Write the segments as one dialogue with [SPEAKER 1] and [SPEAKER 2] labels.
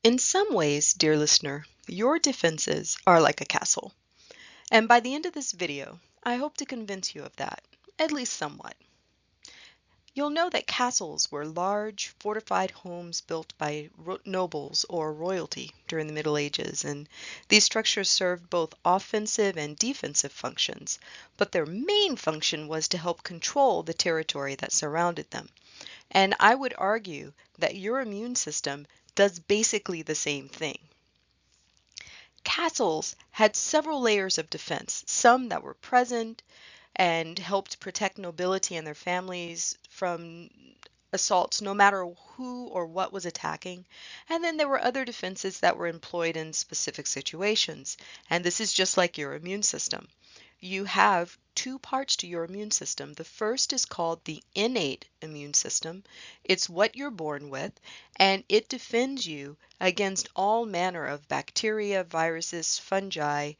[SPEAKER 1] In some ways, dear listener, your defenses are like a castle. And by the end of this video, I hope to convince you of that, at least somewhat. You'll know that castles were large, fortified homes built by nobles or royalty during the Middle Ages, and these structures served both offensive and defensive functions, but their main function was to help control the territory that surrounded them. And I would argue that your immune system does basically the same thing. Castles had several layers of defense, some that were present and helped protect nobility and their families from assaults no matter who or what was attacking. And then there were other defenses that were employed in specific situations. And this is just like your immune system. You have two parts to your immune system. The first is called the innate immune system. It's what you're born with, and it defends you against all manner of bacteria, viruses, fungi,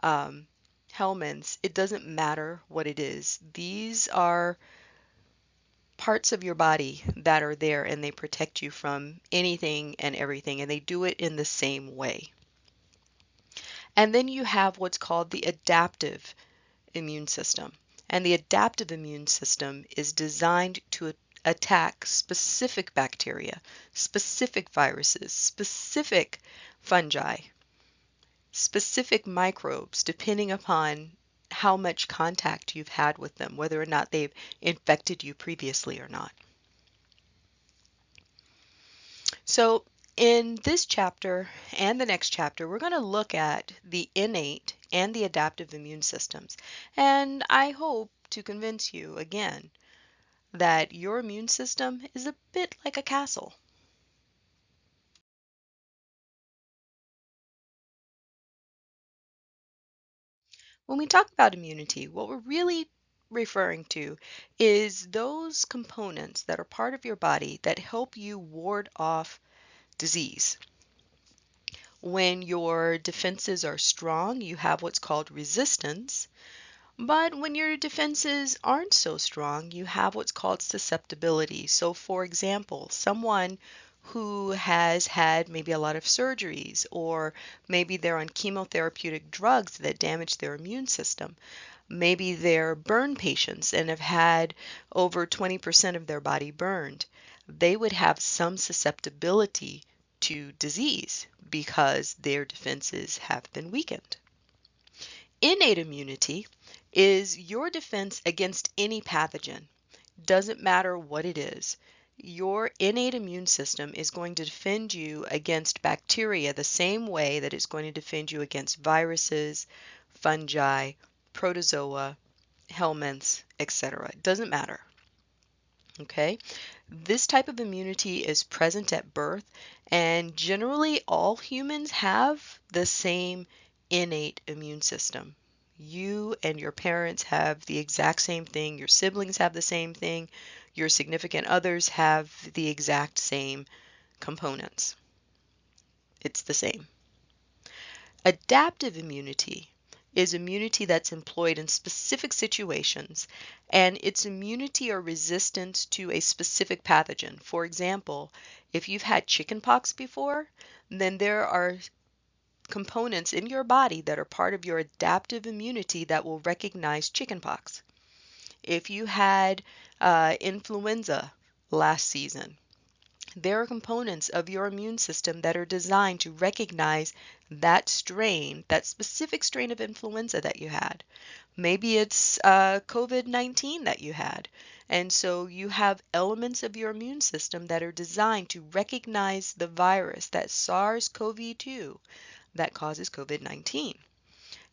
[SPEAKER 1] helminths. It doesn't matter what it is. These are parts of your body that are there, and they protect you from anything and everything, and they do it in the same way. And then you have what's called the adaptive immune system. And the adaptive immune system is designed to attack specific bacteria, specific viruses, specific fungi, specific microbes, depending upon how much contact you've had with them, whether or not they've infected you previously or not. So in this chapter and the next chapter, we're going to look at the innate and the adaptive immune systems. And I hope to convince you again that your immune system is a bit like a castle. When we talk about immunity, what we're really referring to is those components that are part of your body that help you ward off disease. When your defenses are strong, you have what's called resistance. But when your defenses aren't so strong, you have what's called susceptibility. So for example, someone who has had maybe a lot of surgeries, or maybe they're on chemotherapeutic drugs that damage their immune system. Maybe they're burn patients and have had over 20% of their body burned. They would have some susceptibility to disease because their defenses have been weakened. Innate immunity is your defense against any pathogen. Doesn't matter what it is. Your innate immune system is going to defend you against bacteria the same way that it's going to defend you against viruses, fungi, protozoa, helminths, etc. It doesn't matter. Okay? This type of immunity is present at birth, and generally all humans have the same innate immune system. You and your parents have the exact same thing, your siblings have the same thing, your significant others have the exact same components. It's the same. Adaptive immunity is immunity that's employed in specific situations, and it's immunity or resistance to a specific pathogen. For example, if you've had chickenpox before, then there are components in your body that are part of your adaptive immunity that will recognize chickenpox. If you had influenza last season, there are components of your immune system that are designed to recognize that strain, that specific strain of influenza that you had. Maybe it's COVID-19 that you had. And so you have elements of your immune system that are designed to recognize the virus, that SARS-CoV-2 that causes COVID-19.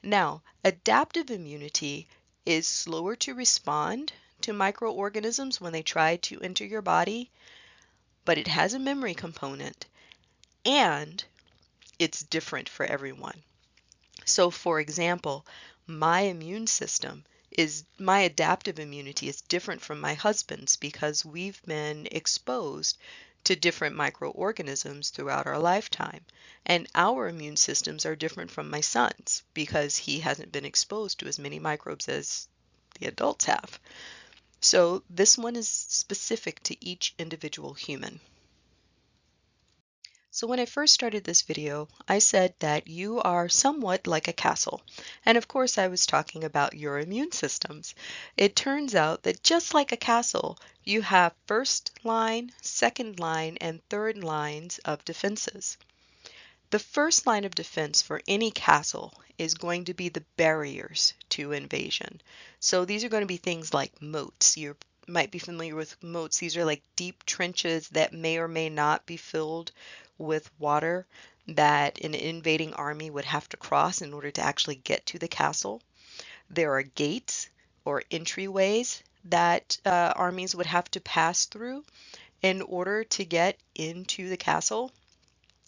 [SPEAKER 1] Now, adaptive immunity is slower to respond to microorganisms when they try to enter your body, but it has a memory component, and it's different for everyone. So for example, my adaptive immunity is different from my husband's because we've been exposed to different microorganisms throughout our lifetime. And our immune systems are different from my son's because he hasn't been exposed to as many microbes as the adults have. So this one is specific to each individual human. So when I first started this video, I said that you are somewhat like a castle. And of course, I was talking about your immune systems. It turns out that just like a castle, you have first line, second line, and third lines of defenses. The first line of defense for any castle is going to be the barriers to invasion. So these are going to be things like moats. You might be familiar with moats. These are like deep trenches that may or may not be filled with water that an invading army would have to cross in order to actually get to the castle. There are gates or entryways that armies would have to pass through in order to get into the castle.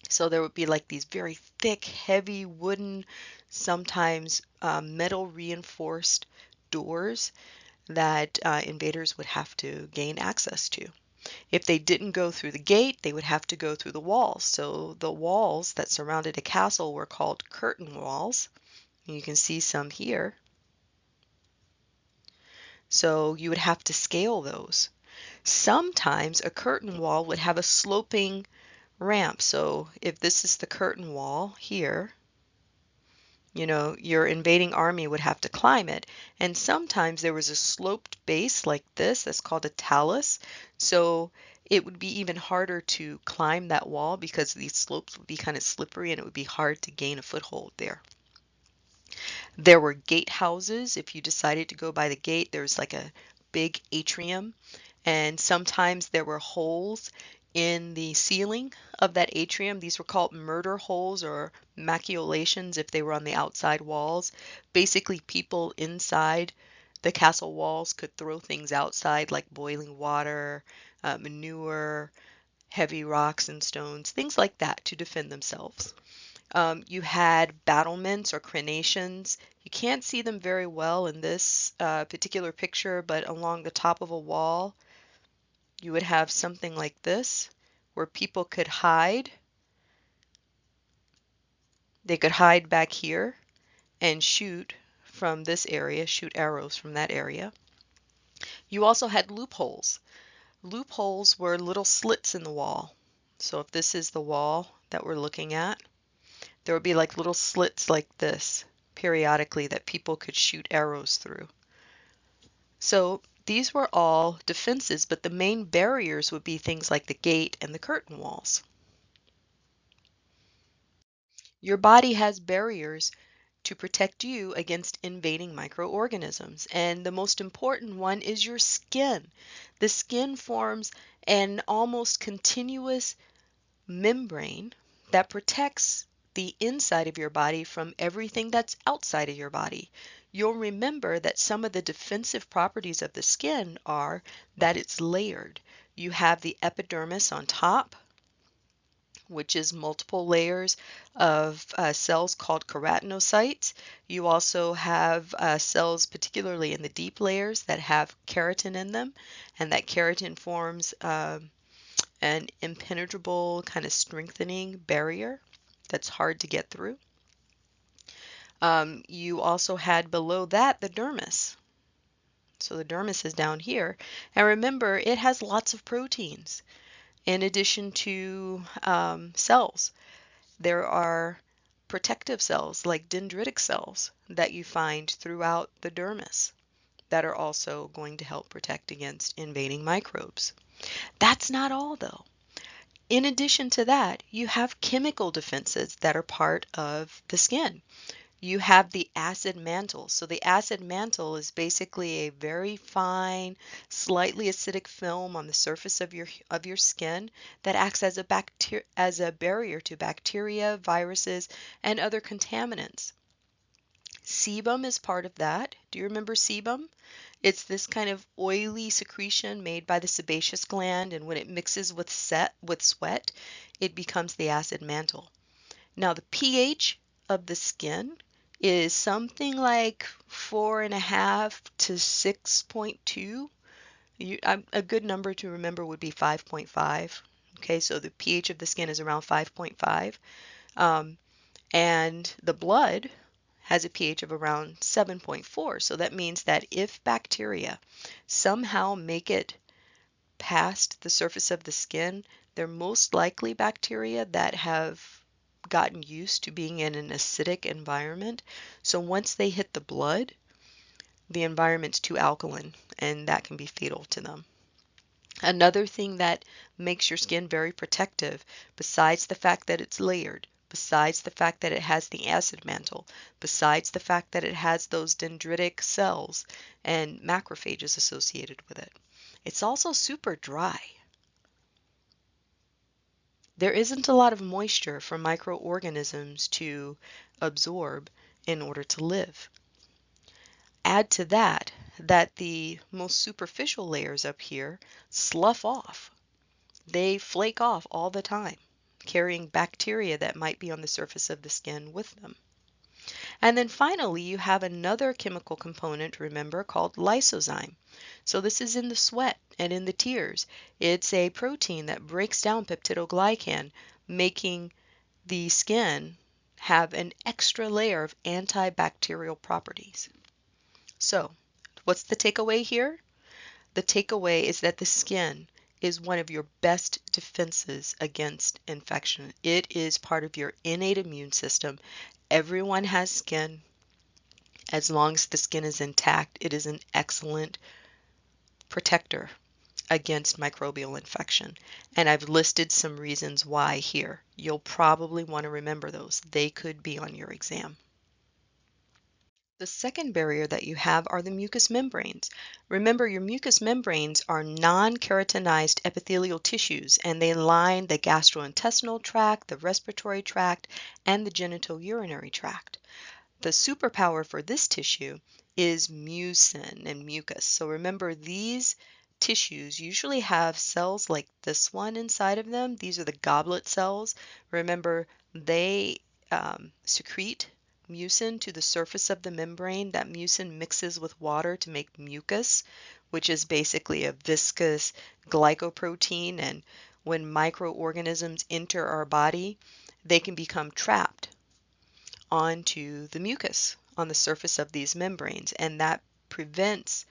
[SPEAKER 1] So there would be like these very thick, heavy wooden, sometimes metal reinforced doors that invaders would have to gain access to. If they didn't go through the gate, they would have to go through the walls. So the walls that surrounded a castle were called curtain walls. You can see some here. So you would have to scale those. Sometimes a curtain wall would have a sloping ramp. So if this is the curtain wall here, your invading army would have to climb it. And sometimes there was a sloped base like this that's called a talus. So it would be even harder to climb that wall because these slopes would be kind of slippery and it would be hard to gain a foothold there. There were gatehouses. If you decided to go by the gate, there's like a big atrium, and sometimes there were holes in the ceiling of that atrium. These were called murder holes or maculations if they were on the outside walls. Basically, people inside the castle walls could throw things outside like boiling water, manure, heavy rocks and stones, things like that to defend themselves. You had battlements or crenations. You can't see them very well in this particular picture, but along the top of a wall, you would have something like this where people could hide. They could hide back here and shoot from this area, shoot arrows from that area. You also had loopholes. Loopholes were little slits in the wall. So if this is the wall that we're looking at, there would be like little slits like this periodically that people could shoot arrows through. So these were all defenses, but the main barriers would be things like the gate and the curtain walls. Your body has barriers to protect you against invading microorganisms, and the most important one is your skin. The skin forms an almost continuous membrane that protects the inside of your body from everything that's outside of your body. You'll remember that some of the defensive properties of the skin are that it's layered. You have the epidermis on top, which is multiple layers of cells called keratinocytes. You also have cells, particularly in the deep layers, that have keratin in them, and that keratin forms an impenetrable kind of strengthening barrier that's hard to get through. You also had below that the dermis. So the dermis is down here. And remember, it has lots of proteins in addition to cells. There are protective cells like dendritic cells that you find throughout the dermis that are also going to help protect against invading microbes. That's not all though. In addition to that, you have chemical defenses that are part of the skin. You have the acid mantle. So the acid mantle is basically a very fine, slightly acidic film on the surface of your skin that acts as a barrier to bacteria, viruses, and other contaminants. Sebum is part of that. Do you remember sebum? It's this kind of oily secretion made by the sebaceous gland, and when it mixes with sweat, it becomes the acid mantle. Now, the pH of the skin is something like 4.5 to 6.2. A good number to remember would be 5.5. Okay, so the pH of the skin is around 5.5. And the blood has a pH of around 7.4. So that means that if bacteria somehow make it past the surface of the skin, They're most likely bacteria that have gotten used to being in an acidic environment. So once they hit the blood, the environment's too alkaline, and that can be fatal to them. Another thing that makes your skin very protective, besides the fact that it's layered, besides the fact that it has the acid mantle, besides the fact that it has those dendritic cells and macrophages associated with it, it's also super dry. There isn't a lot of moisture for microorganisms to absorb in order to live. Add to that the most superficial layers up here slough off. They flake off all the time, carrying bacteria that might be on the surface of the skin with them. And then finally, you have another chemical component, remember, called lysozyme. So this is in the sweat and in the tears. It's a protein that breaks down peptidoglycan, making the skin have an extra layer of antibacterial properties. So, what's the takeaway here? The takeaway is that the skin is one of your best defenses against infection. It is part of your innate immune system. Everyone has skin. As long as the skin is intact, it is an excellent protector against microbial infection. And I've listed some reasons why here. You'll probably want to remember those. They could be on your exam. The second barrier that you have are the mucous membranes. Remember, your mucous membranes are non-keratinized epithelial tissues, and they line the gastrointestinal tract, the respiratory tract, and the genitourinary tract. The superpower for this tissue is mucin and mucus. So remember, these tissues usually have cells like this one inside of them. These are the goblet cells. Remember, they secrete mucin to the surface of the membrane. That mucin mixes with water to make mucus, which is basically a viscous glycoprotein. And when microorganisms enter our body, they can become trapped onto the mucus on the surface of these membranes, and that prevents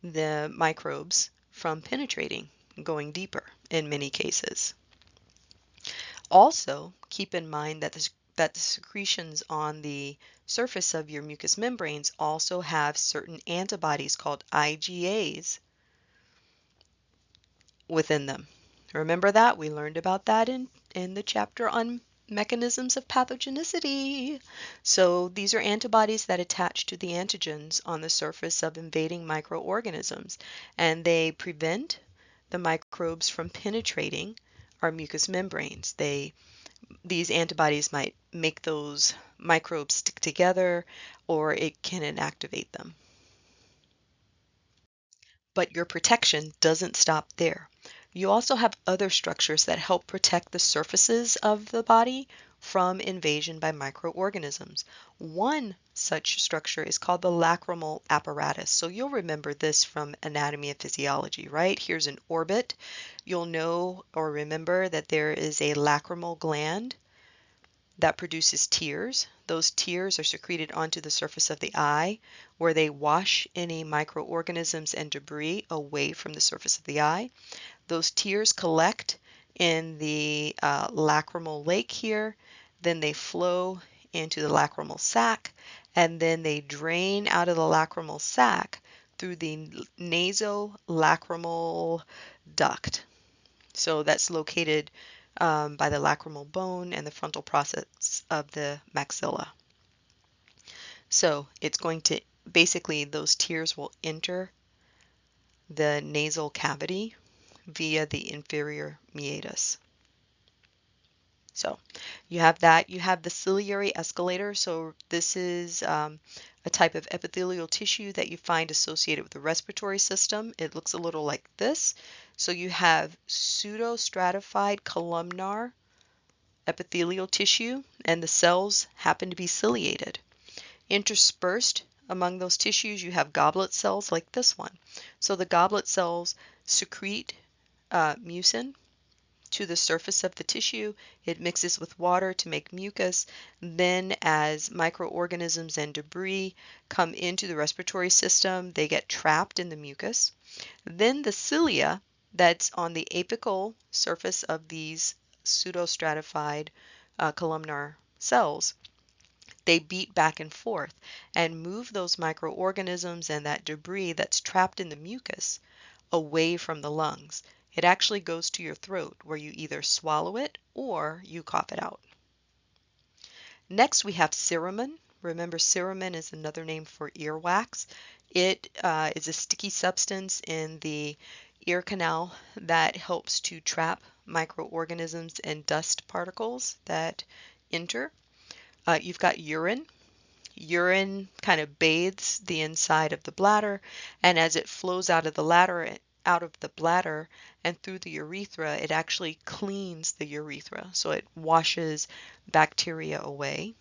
[SPEAKER 1] the microbes from penetrating, going deeper in many cases. Also, keep in mind that the secretions on the surface of your mucous membranes also have certain antibodies called IgAs within them. Remember that? We learned about that in the chapter on mechanisms of pathogenicity. So these are antibodies that attach to the antigens on the surface of invading microorganisms, and they prevent the microbes from penetrating our mucous membranes. These antibodies might make those microbes stick together, or it can inactivate them. But your protection doesn't stop there. You also have other structures that help protect the surfaces of the body from invasion by microorganisms. One such structure is called the lacrimal apparatus. So you'll remember this from anatomy and physiology, right? Here's an orbit. You'll know or remember that there is a lacrimal gland that produces tears. Those tears are secreted onto the surface of the eye, where they wash any microorganisms and debris away from the surface of the eye. Those tears collect in the lacrimal lake here, then they flow into the lacrimal sac, and then they drain out of the lacrimal sac through the nasolacrimal duct. So that's located by the lacrimal bone and the frontal process of the maxilla. So it's going to, basically those tears will enter the nasal cavity via the inferior meatus. So you have that. You have the ciliary escalator. So this is a type of epithelial tissue that you find associated with the respiratory system. It looks a little like this. So you have pseudostratified columnar epithelial tissue, and the cells happen to be ciliated. Interspersed among those tissues, you have goblet cells like this one. So the goblet cells secrete mucin to the surface of the tissue. It mixes with water to make mucus. Then as microorganisms and debris come into the respiratory system, they get trapped in the mucus. Then the cilia that's on the apical surface of these pseudostratified columnar cells. They beat back and forth and move those microorganisms and that debris that's trapped in the mucus away from the lungs. It actually goes to your throat where you either swallow it or you cough it out. Next, we have cerumen. Remember, cerumen is another name for earwax. It is a sticky substance in the ear canal that helps to trap microorganisms and dust particles that enter. You've got urine. Urine kind of bathes the inside of the bladder, and as it flows out of the bladder and through the urethra, it actually cleans the urethra, so it washes bacteria away.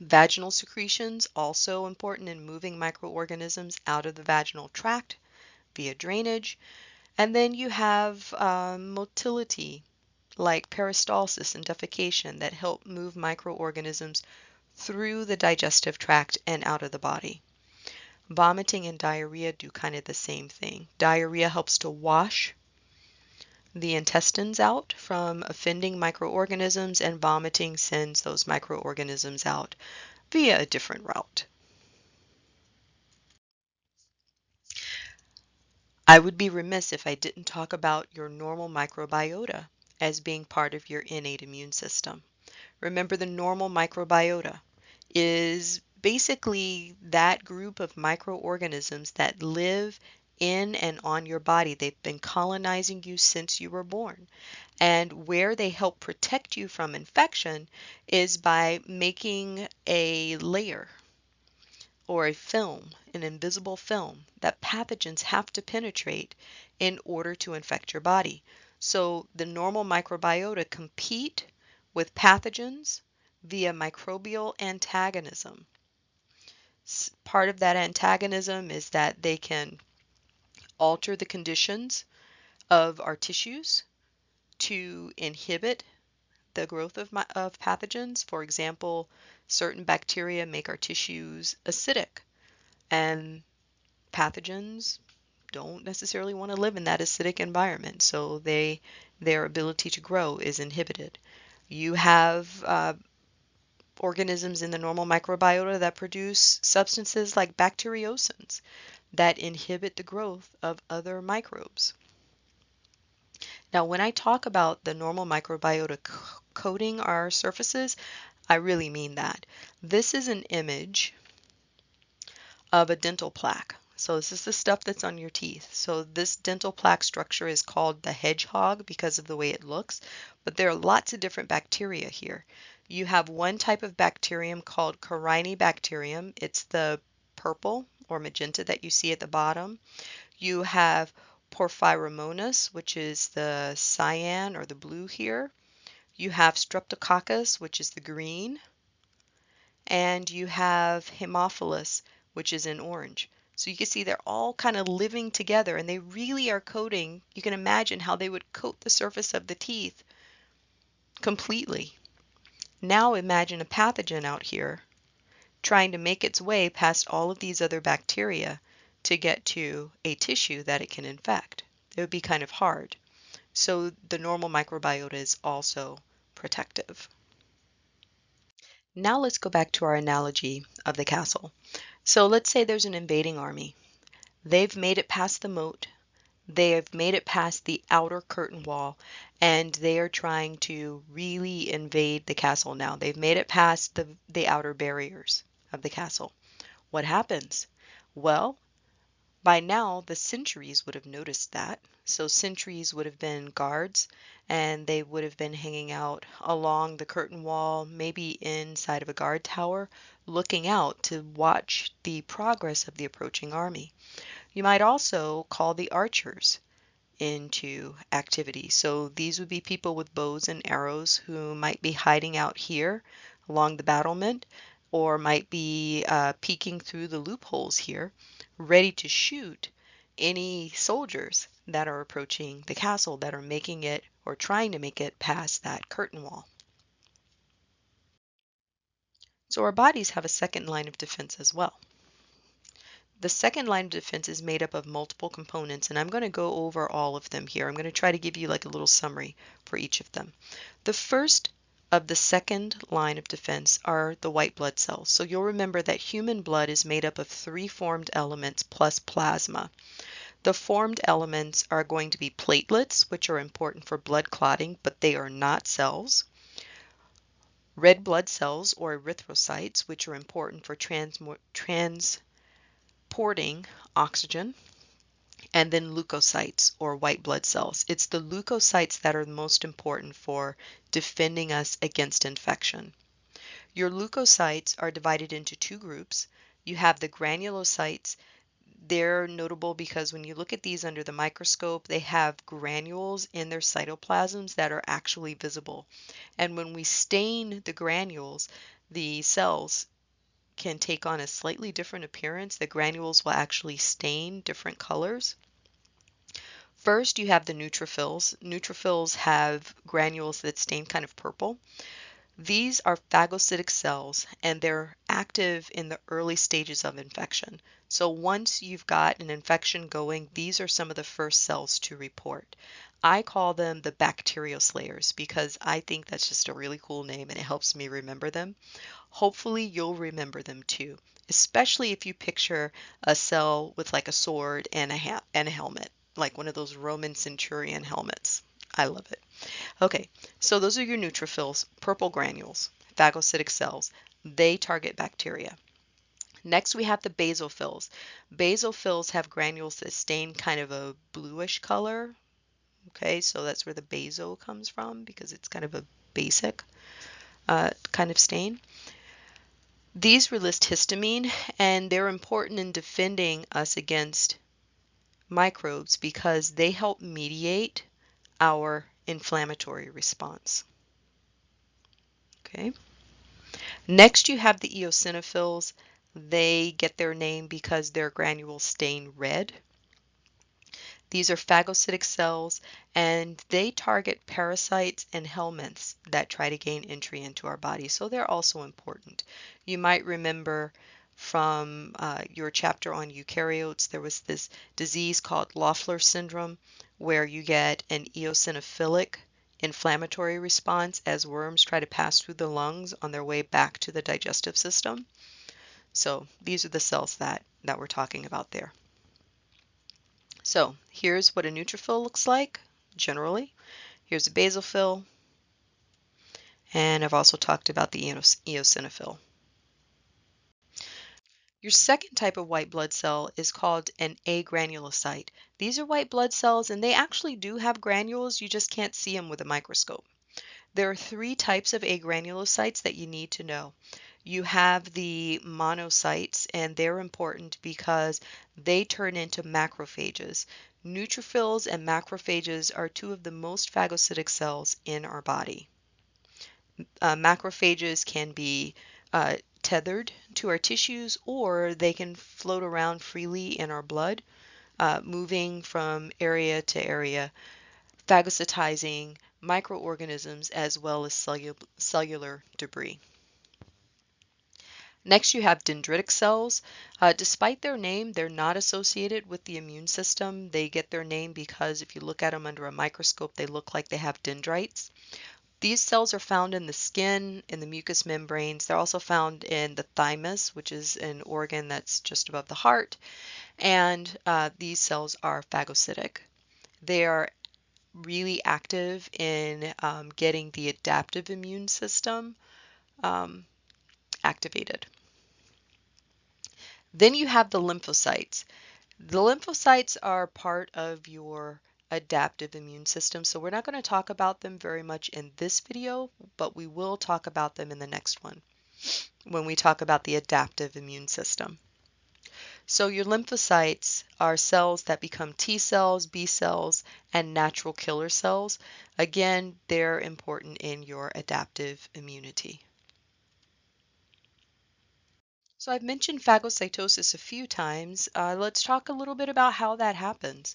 [SPEAKER 1] Vaginal secretions, also important in moving microorganisms out of the vaginal tract via drainage. And then you have motility, like peristalsis and defecation, that help move microorganisms through the digestive tract and out of the body. Vomiting and diarrhea do kind of the same thing. Diarrhea helps to wash the intestines out from offending microorganisms, and vomiting sends those microorganisms out via a different route. I would be remiss if I didn't talk about your normal microbiota as being part of your innate immune system. Remember, the normal microbiota is basically that group of microorganisms that live in and on your body. They've been colonizing you since you were born. And where they help protect you from infection is by making a layer or a film, an invisible film that pathogens have to penetrate in order to infect your body. So the normal microbiota compete with pathogens via microbial antagonism. Part of that antagonism is that they can alter the conditions of our tissues to inhibit the growth of pathogens. For example, certain bacteria make our tissues acidic, and pathogens don't necessarily want to live in that acidic environment, so their ability to grow is inhibited. You have organisms in the normal microbiota that produce substances like bacteriocins that inhibit the growth of other microbes. Now, when I talk about the normal microbiota coating our surfaces, I really mean that. This is an image of a dental plaque. So this is the stuff that's on your teeth. So this dental plaque structure is called the hedgehog because of the way it looks, but there are lots of different bacteria here. You have one type of bacterium called Corynebacterium. It's the purple or magenta that you see at the bottom. You have Porphyromonas, which is the cyan or the blue here. You have Streptococcus, which is the green. And you have Haemophilus, which is in orange. So you can see they're all kind of living together, and they really are coating. You can imagine how they would coat the surface of the teeth completely. Now imagine a pathogen out here trying to make its way past all of these other bacteria to get to a tissue that it can infect. It would be kind of hard. So the normal microbiota is also protective. Now let's go back to our analogy of the castle. So let's say there's an invading army. They've made it past the moat. They have made it past the outer curtain wall, and they are trying to really invade the castle now. They've made it past the outer barriers of the castle. What happens? Well, by now, the sentries would have noticed that. So sentries would have been guards, and they would have been hanging out along the curtain wall, maybe inside of a guard tower, looking out to watch the progress of the approaching army. You might also call the archers into activity. So these would be people with bows and arrows who might be hiding out here along the battlement, or might be peeking through the loopholes here, ready to shoot any soldiers that are approaching the castle, that are making it or trying to make it past that curtain wall. So our bodies have a second line of defense as well. The second line of defense is made up of multiple components, and I'm going to go over all of them here. I'm going to try to give you like a little summary for each of them. The first of the second line of defense are the white blood cells. So you'll remember that human blood is made up of 3 formed elements plus plasma. The formed elements are going to be platelets, which are important for blood clotting, but they are not cells. Red blood cells, or erythrocytes, which are important for transporting oxygen. And then leukocytes, or white blood cells. It's the leukocytes that are most important for defending us against infection. Your leukocytes are divided into 2 groups. You have the granulocytes. They're notable because when you look at these under the microscope, they have granules in their cytoplasms that are actually visible. And when we stain the granules, the cells can take on a slightly different appearance. The granules will actually stain different colors. First, you have the neutrophils. Neutrophils have granules that stain kind of purple. These are phagocytic cells, and they're active in the early stages of infection. So once you've got an infection going, these are some of the first cells to report. I call them the bacterial slayers because I think that's just a really cool name and it helps me remember them. Hopefully you'll remember them too, especially if you picture a cell with like a sword and a helmet, like one of those Roman centurion helmets. I love it. Okay, so those are your neutrophils, purple granules, phagocytic cells. They target bacteria. Next, we have the basophils. Basophils have granules that stain kind of a bluish color. Okay, so that's where the baso comes from because it's kind of a basic kind of stain. These release histamine, and they're important in defending us against microbes because they help mediate our inflammatory response. Okay. Next, you have the eosinophils. They get their name because their granules stain red. These are phagocytic cells, and they target parasites and helminths that try to gain entry into our body, so they're also important. You might remember from your chapter on eukaryotes, there was this disease called Loeffler syndrome, where you get an eosinophilic inflammatory response as worms try to pass through the lungs on their way back to the digestive system. So these are the cells that we're talking about there. So here's what a neutrophil looks like generally. Here's a basophil, and I've also talked about the eosinophil. Your second type of white blood cell is called an agranulocyte. These are white blood cells, and they actually do have granules. You just can't see them with a microscope. There are 3 types of agranulocytes that you need to know. You have the monocytes, and they're important because they turn into macrophages. Neutrophils and macrophages are 2 of the most phagocytic cells in our body. Macrophages can be tethered to our tissues, or they can float around freely in our blood, moving from area to area, phagocytizing microorganisms as well as cellular debris. Next, you have dendritic cells. Despite their name, they're not associated with the immune system. They get their name because if you look at them under a microscope, they look like they have dendrites. These cells are found in the skin, in the mucous membranes. They're also found in the thymus, which is an organ that's just above the heart. And these cells are phagocytic. They are really active in getting the adaptive immune system activated. Then you have the lymphocytes. The lymphocytes are part of your adaptive immune system, so we're not going to talk about them very much in this video, but we will talk about them in the next one when we talk about the adaptive immune system. So your lymphocytes are cells that become T cells, B cells, and natural killer cells. Again, they're important in your adaptive immunity. So I've mentioned phagocytosis a few times. Let's talk a little bit about how that happens.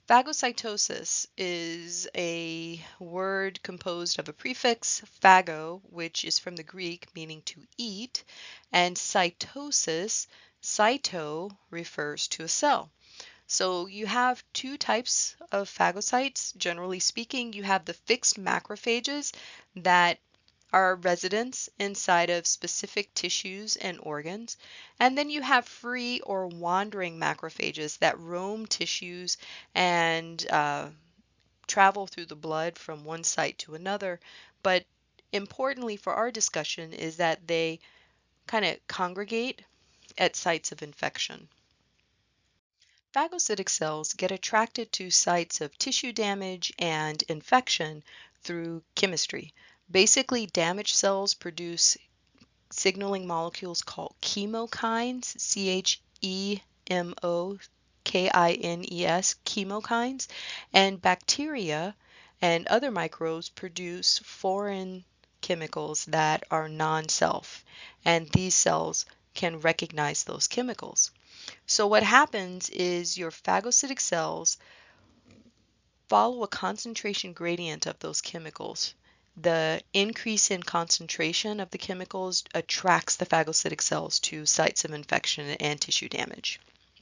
[SPEAKER 1] Phagocytosis is a word composed of a prefix, phago, which is from the Greek meaning to eat, and cytosis Cyto refers to a cell. So you have two types of phagocytes. Generally speaking, you have the fixed macrophages that are residents inside of specific tissues and organs. And then you have free or wandering macrophages that roam tissues and travel through the blood from one site to another. But importantly for our discussion is that they kind of congregate at sites of infection. Phagocytic cells get attracted to sites of tissue damage and infection through chemistry. Basically, damaged cells produce signaling molecules called chemokines, chemokines, chemokines, and bacteria and other microbes produce foreign chemicals that are non-self, and these cells can recognize those chemicals. So what happens is your phagocytic cells follow a concentration gradient of those chemicals. The increase in concentration of the chemicals attracts the phagocytic cells to sites of infection and tissue damage.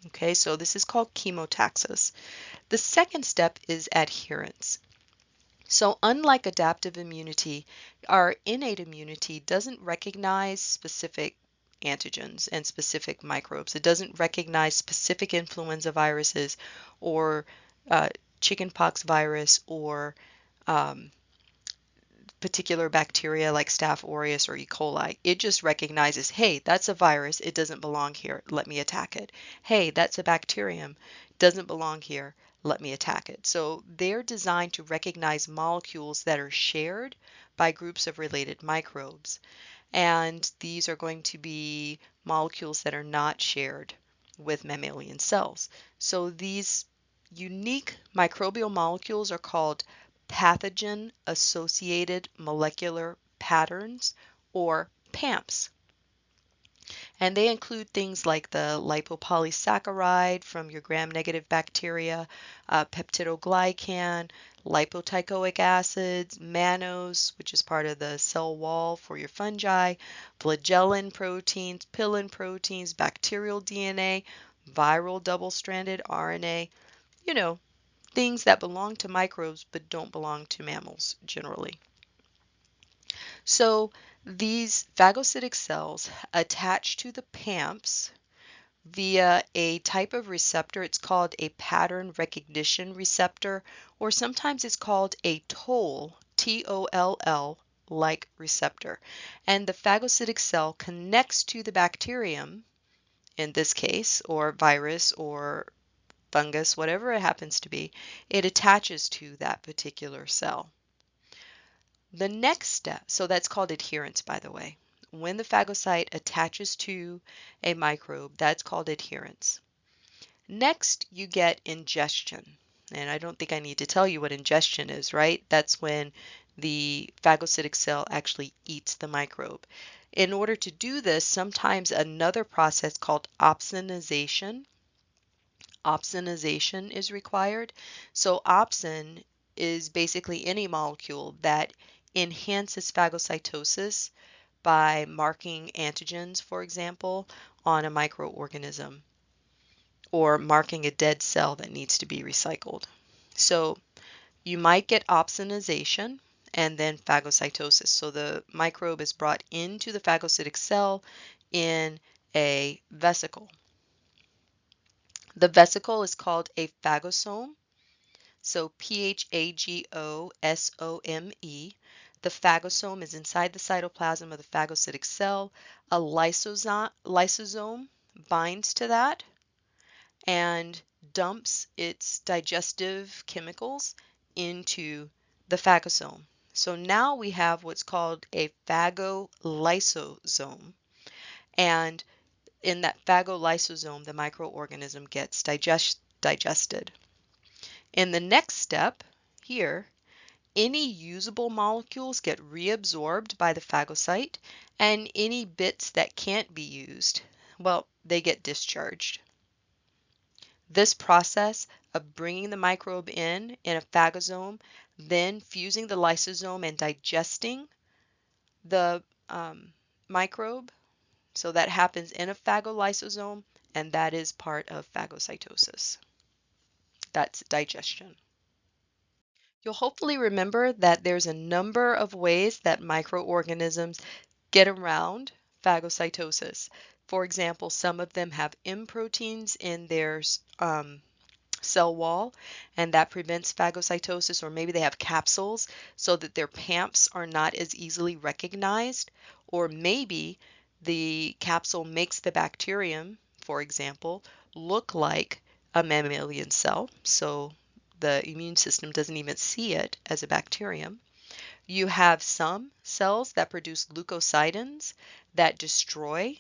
[SPEAKER 1] Okay, so this is called chemotaxis. The second step is adherence. So unlike adaptive immunity, our innate immunity doesn't recognize specific antigens and specific microbes. It doesn't recognize specific influenza viruses or chickenpox virus or um, particular bacteria like Staph aureus or E. coli. It just recognizes, hey, that's a virus. It doesn't belong here. Let me attack it. Hey, that's a bacterium. Doesn't belong here. Let me attack it. So they're designed to recognize molecules that are shared by groups of related microbes. And these are going to be molecules that are not shared with mammalian cells. So these unique microbial molecules are called pathogen-associated molecular patterns, or PAMPs. And they include things like the lipopolysaccharide from your gram-negative bacteria, peptidoglycan, lipoteichoic acids, mannose, which is part of the cell wall for your fungi, flagellin proteins, pillin proteins, bacterial DNA, viral double-stranded RNA, you know, things that belong to microbes but don't belong to mammals generally. So these phagocytic cells attach to the PAMPs via a type of receptor. It's called a pattern recognition receptor, or sometimes it's called a TOLL, T-O-L-L, like receptor. And the phagocytic cell connects to the bacterium, in this case, or virus, or fungus, whatever it happens to be, it attaches to that particular cell. The next step, so that's called adherence, by the way. When the phagocyte attaches to a microbe, that's called adherence. Next, you get ingestion. And I don't think I need to tell you what ingestion is, right? That's when the phagocytic cell actually eats the microbe. In order to do this, sometimes another process called opsonization is required. So opsin is basically any molecule that enhances phagocytosis by marking antigens, for example, on a microorganism or marking a dead cell that needs to be recycled. So you might get opsonization and then phagocytosis. So the microbe is brought into the phagocytic cell in a vesicle. The vesicle is called a phagosome. So Phagosome. The phagosome is inside the cytoplasm of the phagocytic cell. A lysosome binds to that and dumps its digestive chemicals into the phagosome. So now we have what's called a phagolysosome. And in that phagolysosome, the microorganism gets digested. In the next step here, any usable molecules get reabsorbed by the phagocyte, and any bits that can't be used, well, they get discharged. This process of bringing the microbe in a phagosome, then fusing the lysosome and digesting the microbe, So that happens in a phagolysosome, and that is part of phagocytosis. That's digestion. You'll hopefully remember that there's a number of ways that microorganisms get around phagocytosis. For example, some of them have M proteins in their cell wall, and that prevents phagocytosis, or maybe they have capsules so that their PAMPs are not as easily recognized, or maybe the capsule makes the bacterium, for example, look like a mammalian cell, so the immune system doesn't even see it as a bacterium. You have some cells that produce leukocidins that destroy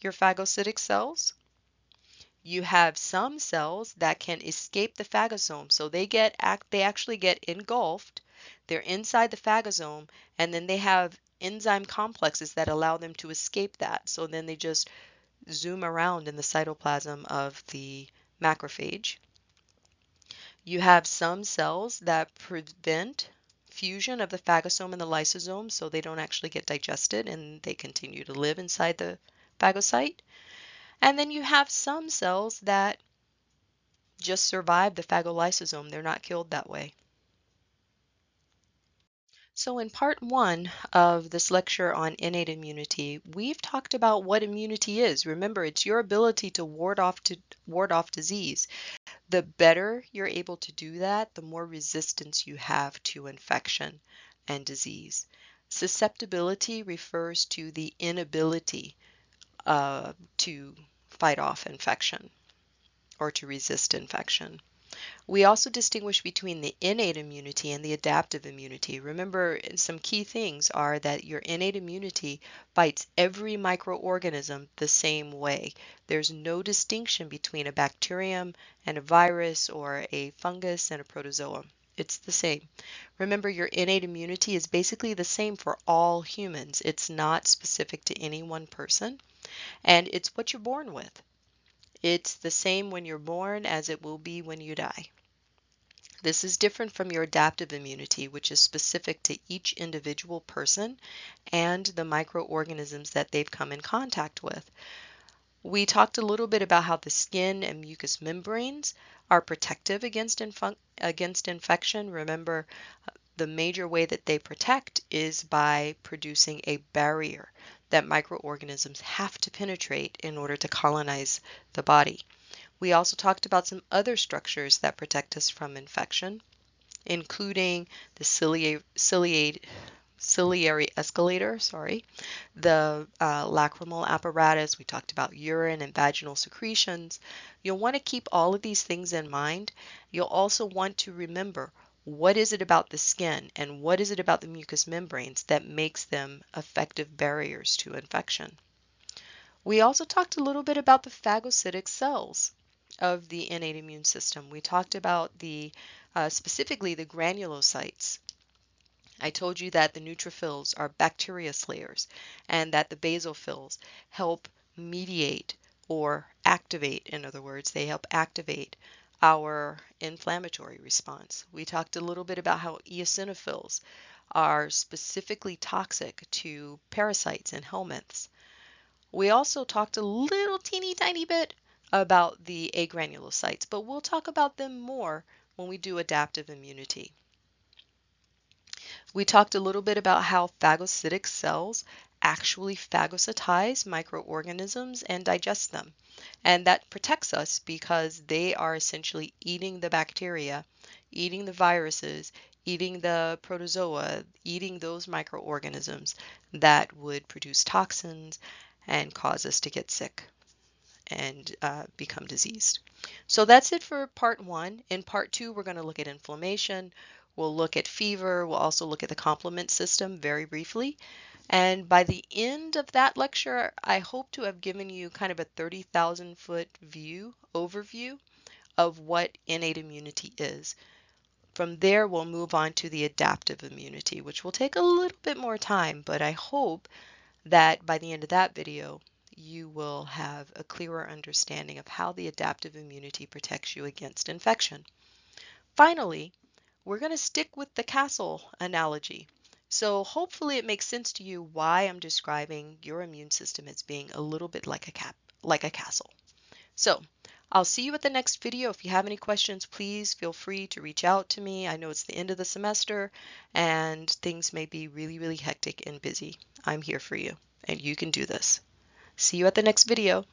[SPEAKER 1] your phagocytic cells. You have some cells that can escape the phagosome, so they actually get engulfed. They're inside the phagosome, and then they have enzyme complexes that allow them to escape that. So then they just zoom around in the cytoplasm of the macrophage. You have some cells that prevent fusion of the phagosome and the lysosome, so they don't actually get digested and they continue to live inside the phagocyte. And then you have some cells that just survive the phagolysosome. They're not killed that way. So in part one of this lecture on innate immunity, we've talked about what immunity is. Remember, it's your ability to ward off disease. The better you're able to do that, the more resistance you have to infection and disease. Susceptibility refers to the inability to fight off infection or to resist infection. We also distinguish between the innate immunity and the adaptive immunity. Remember, some key things are that your innate immunity fights every microorganism the same way. There's no distinction between a bacterium and a virus or a fungus and a protozoa. It's the same. Remember, your innate immunity is basically the same for all humans. It's not specific to any one person, and it's what you're born with. It's the same when you're born as it will be when you die. This is different from your adaptive immunity, which is specific to each individual person and the microorganisms that they've come in contact with. We talked a little bit about how the skin and mucous membranes are protective against infection. Remember, the major way that they protect is by producing a barrier that microorganisms have to penetrate in order to colonize the body. We also talked about some other structures that protect us from infection, including the ciliary escalator, the lacrimal apparatus. We talked about urine and vaginal secretions. You'll want to keep all of these things in mind. You'll also want to remember, what is it about the skin and what is it about the mucous membranes that makes them effective barriers to infection? We also talked a little bit about the phagocytic cells of the innate immune system. We talked about specifically the granulocytes. I told you that the neutrophils are bacteria slayers and that the basophils help mediate or activate, in other words, they help activate our inflammatory response. We talked a little bit about how eosinophils are specifically toxic to parasites and helminths. We also talked a little teeny tiny bit about the agranulocytes, but we'll talk about them more when we do adaptive immunity. We talked a little bit about how phagocytic cells actually phagocytize microorganisms and digest them. And that protects us because they are essentially eating the bacteria, eating the viruses, eating the protozoa, eating those microorganisms that would produce toxins and cause us to get sick and become diseased. So that's it for part one. In part two, we're going to look at inflammation. We'll look at fever. We'll also look at the complement system very briefly. And by the end of that lecture, I hope to have given you kind of a 30,000 foot overview of what innate immunity is. From there, we'll move on to the adaptive immunity, which will take a little bit more time, but I hope that by the end of that video, you will have a clearer understanding of how the adaptive immunity protects you against infection. Finally, we're going to stick with the castle analogy. So hopefully it makes sense to you why I'm describing your immune system as being a little bit like a castle. So I'll see you at the next video. If you have any questions, please feel free to reach out to me. I know it's the end of the semester and things may be really, really hectic and busy. I'm here for you and you can do this. See you at the next video.